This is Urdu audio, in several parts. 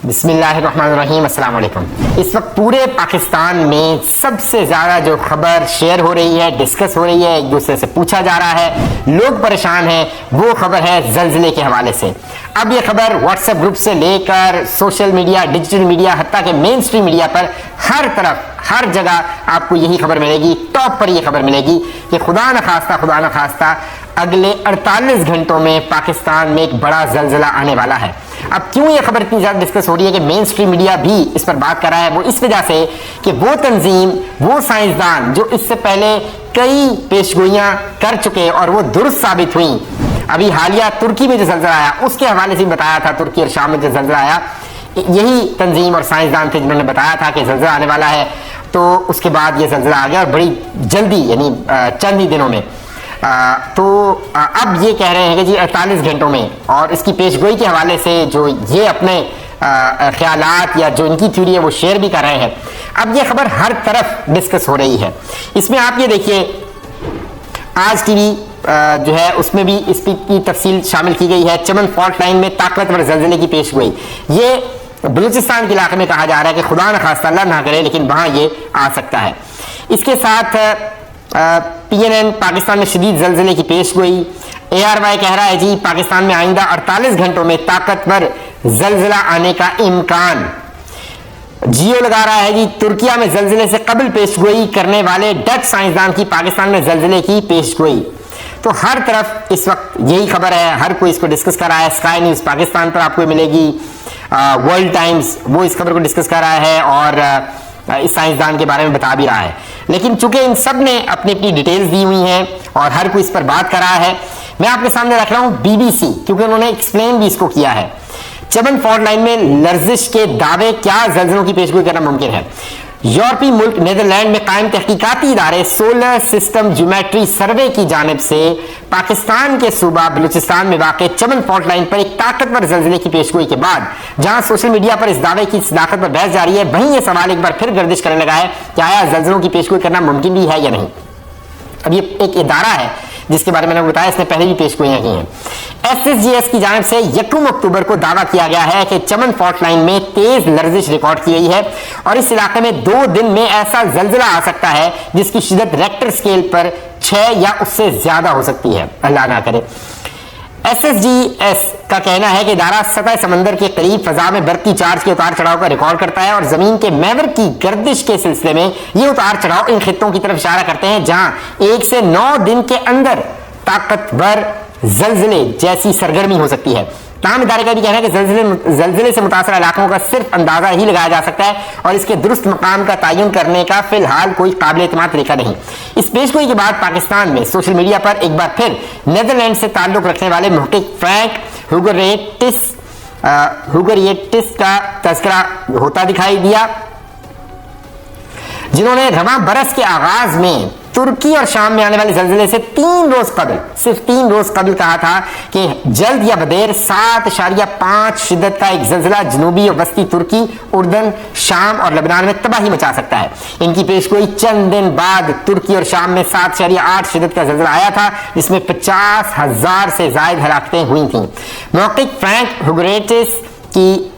بسم اللہ الرحمن الرحیم، السلام علیکم۔ اس وقت پورے پاکستان میں سب سے زیادہ جو خبر شیئر ہو رہی ہے، ڈسکس ہو رہی ہے، ایک دوسرے سے پوچھا جا رہا ہے، لوگ پریشان ہیں، وہ خبر ہے زلزلے کے حوالے سے۔ اب یہ خبر واٹس ایپ گروپ سے لے کر سوشل میڈیا، ڈیجیٹل میڈیا، حتیٰ کہ مین اسٹریم میڈیا پر ہر طرف، ہر جگہ آپ کو یہی خبر ملے گی، ٹاپ پر یہ خبر ملے گی کہ خدا نخواستہ اگلے 48 گھنٹوں میں پاکستان میں ایک بڑا زلزلہ آنے والا ہے۔ اب کیوں یہ خبر اتنی زیادہ ڈسکس ہو رہی ہے کہ مین اسٹریم میڈیا بھی اس پر بات کر رہا ہے؟ وہ اس وجہ سے کہ وہ تنظیم، وہ سائنسدان جو اس سے پہلے کئی پیشگوئیاں کر چکے اور وہ درست ثابت ہوئیں، ابھی حالیہ ترکی میں جو زلزلہ آیا اس کے حوالے سے بتایا تھا، ترکی اور شام میں جو زلزلہ آیا، یہی تنظیم اور سائنسدان تھے جنہوں نے بتایا تھا کہ زلزلہ آنے والا ہے۔ تو اس کے بعد یہ زلزلہ آ گیا اور بڑی جلدی، یعنی چند ہی دنوں میں۔ تو اب یہ کہہ رہے ہیں کہ جی 48 گھنٹوں میں، اور اس کی پیشگوئی کے حوالے سے جو یہ اپنے خیالات یا جو ان کی تھیوری ہے وہ شیئر بھی کر رہے ہیں۔ اب یہ خبر ہر طرف ڈسکس ہو رہی ہے۔ اس میں آپ یہ دیکھیے، آج ٹی وی جو ہے اس میں بھی اس کی تفصیل شامل کی گئی ہے۔ چمن فالٹ لائن میں طاقتور زلزلے کی پیشگوئی، یہ بلوچستان کے علاقے میں کہا جا رہا ہے کہ خدا نخواستہ اللہ نہ کرے لیکن وہاں یہ آ سکتا ہے۔ اس کے ساتھ PNN پاکستان میں شدید زلزلے کی پیشگوئی، ARY کہہ رہا ہے جی پاکستان میں آئندہ 48 گھنٹوں میں طاقتور زلزلہ آنے کا امکان۔ جیو لگا رہا ہے جی ترکیہ میں زلزلے سے قبل پیشگوئی کرنے والے ڈچ سائنسدان کی پاکستان میں زلزلے کی پیشگوئی۔ تو ہر طرف اس وقت یہی خبر ہے، ہر کوئی اس کو ڈسکس کر رہا ہے۔ اسکائی نیوز پاکستان پر آپ کو ملے گی، ورلڈ ٹائمز وہ اس خبر کو ڈسکس کر رہا ہے اور اس سائنسدان کے بارے میں بتا بھی رہا ہے۔ لیکن چونکہ ان سب نے اپنی اپنی ڈیٹیلز دی ہوئی ہیں اور ہر کوئی اس پر بات کر رہا ہے، میں آپ کے سامنے رکھ رہا ہوں BBC، کیونکہ انہوں نے ایکسپلین بھی اس کو کیا ہے۔ چمن فالٹ لائن میں لرزش کے دعوے، کیا زلزلوں کی پیشگوئی کرنا ممکن ہے؟ یورپی ملک نیدرلینڈ میں قائم تحقیقاتی ادارے سولر سسٹم جیومیٹری سروے کی جانب سے پاکستان کے صوبہ بلوچستان میں واقع چمن فالٹ لائن پر ایک طاقتور زلزلے کی پیشگوئی کے بعد جہاں سوشل میڈیا پر اس دعوے کی صداقت پر بحث جاری ہے، وہیں یہ سوال ایک بار پھر گردش کرنے لگا ہے کہ آیا زلزلوں کی پیشگوئی کرنا ممکن بھی ہے یا نہیں۔ اب یہ ایک ادارہ ہے جس کے بارے میں نے بتایا، اس نے پہلے بھی پیشگوئیاں کی ہیں۔ SSGS کی جانب سے 1 اکتوبر کو دعویٰ کیا گیا ہے کہ چمن فالٹ لائن میں تیز لرزش ریکارڈ کی گئی ہے اور اس علاقے میں 2 دن میں ایسا زلزلہ آ سکتا ہے جس کی شدت ریکٹر اسکیل پر 6 یا اس سے زیادہ ہو سکتی ہے، اللہ نہ کرے۔ SSGS کا کہنا ہے کہ ادارہ سطح سمندر کے قریب فضا میں برقی چارج کے اتار چڑھاؤ کا ریکارڈ کرتا ہے اور زمین کے محور کی گردش کے سلسلے میں یہ اتار چڑھاؤ ان خطوں کی طرف اشارہ کرتے ہیں جہاں 1 سے 9 دن کے اندر طاقتور زلزلے جیسی سرگرمی ہو سکتی ہے۔ تاہم ادارے کا بھی کہنا ہے کہ زلزلے سے متاثرہ علاقوں کا صرف اندازہ ہی لگایا جا سکتا ہے اور اس کے درست مقام کا تعین کرنے کا فی الحال کوئی قابل اعتماد طریقہ نہیں۔ اس پیشگوئی کے بعد پاکستان میں سوشل میڈیا پر ایک بار پھر نیدرلینڈ سے تعلق رکھنے والے محقق فرینک ہوگریٹس کا تذکرہ ہوتا دکھائی دیا، جنہوں نے رواں برس کے آغاز میں ترکی اور شام میں آنے والے زلزلے سے 3 روز قبل، صرف 3 روز قبل کہا تھا کہ جلد یا بدیر 7.5 شدت کا ایک زلزلہ جنوبی اور وسطی ترکی، اردن، شام اور لبنان میں تباہی مچا سکتا ہے۔ ان کی پیشگوئی چند دن بعد ترکی اور شام میں 7.8 شدت کا زلزلہ آیا تھا جس میں 50,000 سے زائد ہلاکتیں ہوئی تھیں۔ محقق فرینک ہوگریٹس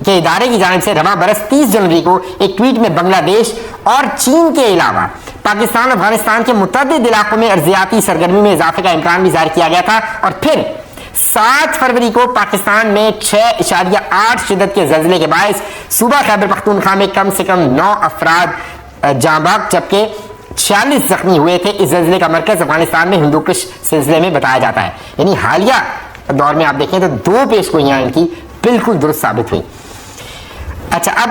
کے ادارے کی جانب سے رواں برس 30 جنوری کو ایک ٹویٹ میں بنگلہ دیش اور چین کے علاوہ پاکستان اور افغانستان کے متعدد علاقوں میں ارضیاتی سرگرمی میں اضافے کا امکان بھی ظاہر کیا گیا تھا، اور پھر 7 فروری کو پاکستان میں 6.8 شدت کے زلزلے کے باعث صوبہ خیبر پختونخوا میں کم سے کم 9 افراد جاں بحق جبکہ 46 زخمی ہوئے تھے۔ اس زلزلے کا مرکز افغانستان میں ہندوکش سلسلے میں بتایا جاتا ہے۔ یعنی حالیہ دور میں آپ دیکھیں تو 2 پیشگوئیاں ان کی بالکل درست ثابت ہوئی۔ اچھا، اب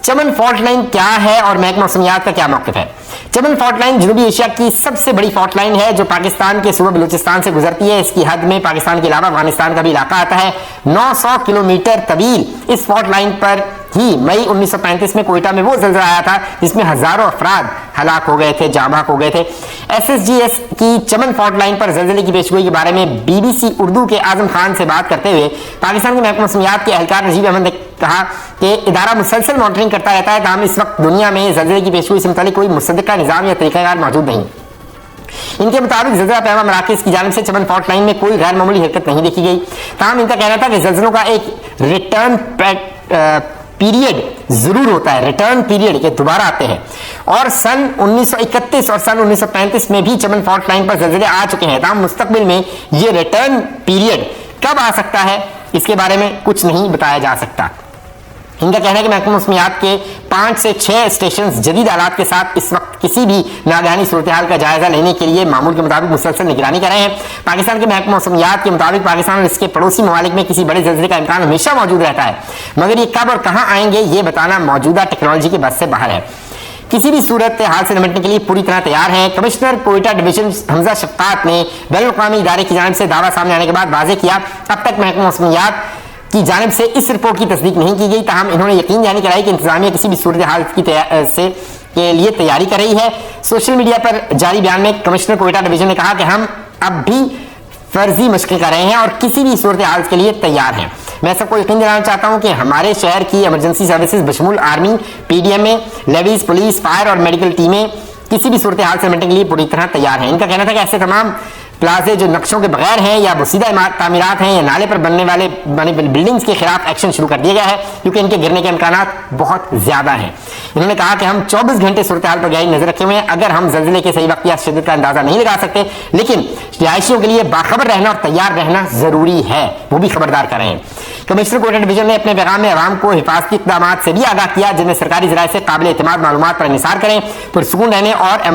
چمن فالٹ لائن کیا ہے اور محکمہ موسمیات کا کیا موقف ہے؟ چمن فالٹ لائن جنوبی ایشیا کی سب سے بڑی فالٹ لائن ہے جو پاکستان کے صوبہ بلوچستان سے گزرتی ہے۔ اس کی حد میں پاکستان کے علاوہ افغانستان کا بھی علاقہ آتا ہے۔ 900 کلومیٹر طویل اس فالٹ لائن پر ہی مئی 1935 میں کوئٹہ میں وہ زلزلہ آیا تھا جس میں ہزاروں افراد ہلاک ہو گئے تھے، جاں بحق ہو گئے تھے۔ SSGS کی چمن فالٹ لائن پر زلزلے کی پیشگوئی کے بارے میں BBC اردو کے اعظم خان سے بات کرتے ہوئے پاکستان کے محکمہ موسمیات کے اہلکار نجیب احمد نے کہا کہ ادارہ مسلسل مانیٹرنگ کرتا رہتا ہے، تاہم اس وقت دنیا میں زلزلے کی پیشگوئی سے متعلق کوئی مصدقہ نظام یا طریقہ کار موجود نہیں۔ ان کے مطابق زلزلہ پیما مراکز کی جانب سے چمن فالٹ لائن میں کوئی غیر معمولی حرکت نہیں دیکھی گئی، تاہم ان کا کہنا تھا کہ زلزلوں کا ایک ریٹرن پیریڈ ضرور ہوتا ہے, ریٹرن پیریڈ کے دوبارہ آتے ہیں. اور سن 1931 اور سن 1935 میں بھی چمن فالٹ لائن پر زلزلے آ چکے ہیں. تاہم مستقبل میں یہ ریٹرن پیریڈ کب آ سکتا ہے اس کے بارے میں کچھ نہیں بتایا جا سکتا. ان کا کہنا ہے کہ محکمہ موسمیات کے 5 سے 6 اسٹیشنز جدید آلات کے ساتھ اس وقت کسی بھی ناگہانی صورتحال کا جائزہ لینے کے لیے معمول کے مطابق مسلسل نگرانی کر رہے ہیں. پاکستان کے محکمہ موسمیات کے مطابق پاکستان اور اس کے پڑوسی ممالک میں کسی بڑے زلزلے کا امکان ہمیشہ موجود رہتا ہے, مگر یہ کب اور کہاں آئیں گے یہ بتانا موجودہ ٹیکنالوجی کے بس سے باہر ہے. کسی بھی صورت حال سے نمٹنے کے لیے پوری طرح تیار ہیں. کمشنر کوئٹہ ڈویژن حمزہ شفقات نے بین الاقوامی ادارے کی جانب سے دعویٰ سامنے آنے کے بعد واضح کیا, اب تک محکمہ موسمیات کی جانب سے اس رپورٹ کی تصدیق نہیں کی گئی, تاہم انہوں نے یقین دہانی کرائی کہ انتظامیہ کسی بھی صورتحال کے لیے تیاری کر رہی ہے. سوشل میڈیا پر جاری بیان میں کمشنر کوئٹہ ڈویژن نے کہا کہ ہم اب بھی فرضی مشقیں کر رہے ہیں اور کسی بھی صورتحال کے لیے تیار ہیں. میں سب کو یقین دلانا چاہتا ہوں کہ ہمارے شہر کی ایمرجنسی سروسز بشمول آرمی, پی ڈی ایم اے, لیویز, پولیس, فائر اور میڈیکل ٹیمیں کسی بھی صورتحال سے نمٹنے کے لیے پوری طرح تیار ہیں. ان کا کہنا تھا کہ ایسے تمام پلازے جو نقشوں کے بغیر ہیں یا بسیدہ تعمیرات ہیں یا نالے پر بننے بلڈنگز کے خلاف ایکشن شروع کر دیا گیا ہے کیونکہ ان کے گرنے کے امکانات بہت زیادہ ہیں. انہوں نے کہا کہ ہم 24 گھنٹے صورتحال پر گہری نظر رکھے ہوئے ہیں. اگر ہم زلزلے کے صحیح وقت یا شدت کا اندازہ نہیں لگا سکتے, لیکن رہائشیوں کے لیے باخبر رہنا اور تیار رہنا ضروری ہے, وہ بھی خبردار کر رہے ہیں. کمشنر کوئٹہ ڈویژن نے اپنے پیغام میں عوام کو حفاظتی اقدامات سے بھی آگاہ کیا جن میں سرکاری ذرائع سے قابل اعتماد معلومات پر انحصار کریں, پرسکون رہنے اور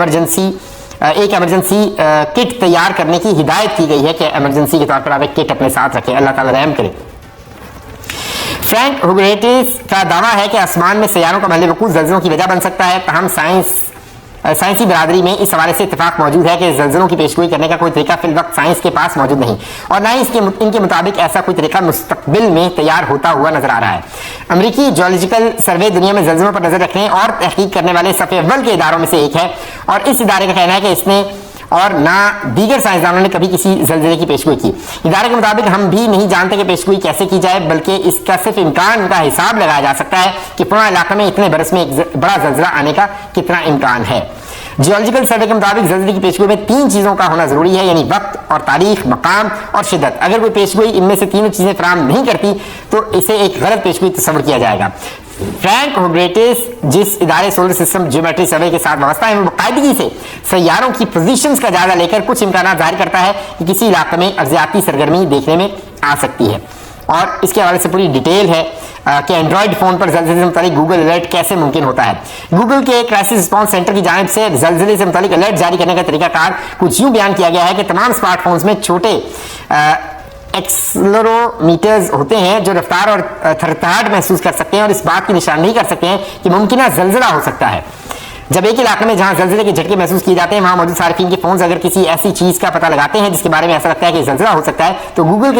ایک ایمرجنسی کٹ تیار کرنے کی ہدایت کی گئی ہے کہ ایمرجنسی کے طور پر آپ ایک کٹ اپنے ساتھ رکھیں. اللہ تعالیٰ رحم کرے. فرینک ہوگریٹس کا دعویٰ ہے کہ آسمان میں سیاروں کا محل وقوع زلزلوں کی وجہ بن سکتا ہے, تاہم سائنسی برادری میں اس حوالے سے اتفاق موجود ہے کہ زلزلوں کی پیشگوئی کرنے کا کوئی طریقہ فی الوقت سائنس کے پاس موجود نہیں, اور نہ ہی ان کے مطابق ایسا کوئی طریقہ مستقبل میں تیار ہوتا ہوا نظر آ رہا ہے. امریکی جیولوجیکل سروے دنیا میں زلزلوں پر نظر رکھنے اور تحقیق کرنے والے صف اول کے اداروں میں سے ایک ہے, اور اس ادارے کا کہنا ہے کہ اس نے اور نہ دیگر سائنسدانوں نے کبھی کسی زلزلے کی پیشگوئی کی. ادارے کے مطابق ہم بھی نہیں جانتے کہ پیشگوئی کیسے کی جائے, بلکہ اس کا صرف امکان کا حساب لگایا جا سکتا ہے کہ فلاں علاقے میں اتنے برس میں ایک بڑا زلزلہ آنے کا کتنا امکان ہے. جیولوجیکل سروے کے مطابق زلزلے کی پیشگوئی میں 3 چیزوں کا ہونا ضروری ہے, یعنی وقت اور تاریخ, مقام اور شدت. اگر کوئی پیشگوئی ان میں سے تینوں چیزیں فراہم نہیں کرتی تو اسے ایک غلط پیشگوئی تصور کیا جائے گا. فرینک ہوگریٹس جس ادارے سولر سسٹم جیومیٹری سروے کے ساتھ وابستہ ہے, وہ باقاعدگی سے سیاروں کی پوزیشنز کا جائزہ لے کر کچھ امکانات ظاہر کرتا ہے کہ کسی علاقے میں ارضیاتی سرگرمی دیکھنے میں آ سکتی ہے. اور اس کے حوالے سے پوری ڈیٹیل ہے کہ اینڈرائڈ فون پر زلزلے سے متعلق گوگل الرٹ کیسے ممکن ہوتا ہے. گوگل کے کرائسس رسپانس سینٹر کی جانب سے زلزلے سے متعلق الرٹ جاری کرنے کا طریقہ کار کچھ یوں بیان کیا گیا ہے کہ تمام اسمارٹ فونز میں چھوٹے ایکسلرو میٹرز ہوتے ہیں جو رفتار اور تھرتھراہٹ محسوس کر سکتے ہیں اور اس بات کی نشاندہی کر سکتے ہیں کہ ممکنہ زلزلہ ہو سکتا ہے. جب ایک علاقے میں جہاں زلزلے کے جھٹکے محسوس کیے جاتے ہیں وہاں موجود صارفین کے فونز اگر کسی ایسی چیز کا پتہ لگاتے ہیں جس کے بارے میں ایسا لگتا ہے کہ زلزلہ ہو سکتا ہے, تو گوگل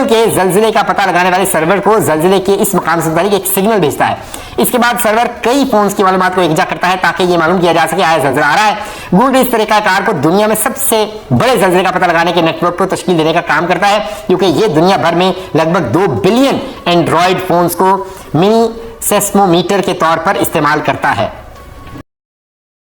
کے زلزلے کا پتہ لگانے والے سرور کو زلزلے کے اس مقام سے متعلق ایک سگنل بھیجتا ہے. اس کے بعد سرور کئی فونز کی معلومات کو یکجا کرتا ہے تاکہ یہ معلوم کیا جا سکے آیا زلزلہ آ رہا ہے. گوگل اس طریقہ کار کو دنیا میں سب سے بڑے زلزلے کا پتہ لگانے کے نیٹ ورک کو تشکیل دینے کا کام کرتا ہے, کیونکہ یہ دنیا بھر میں لگ بھگ 2 بلین اینڈرائڈ فونز کو منی سیسمومیٹر کے طور پر استعمال کرتا ہے.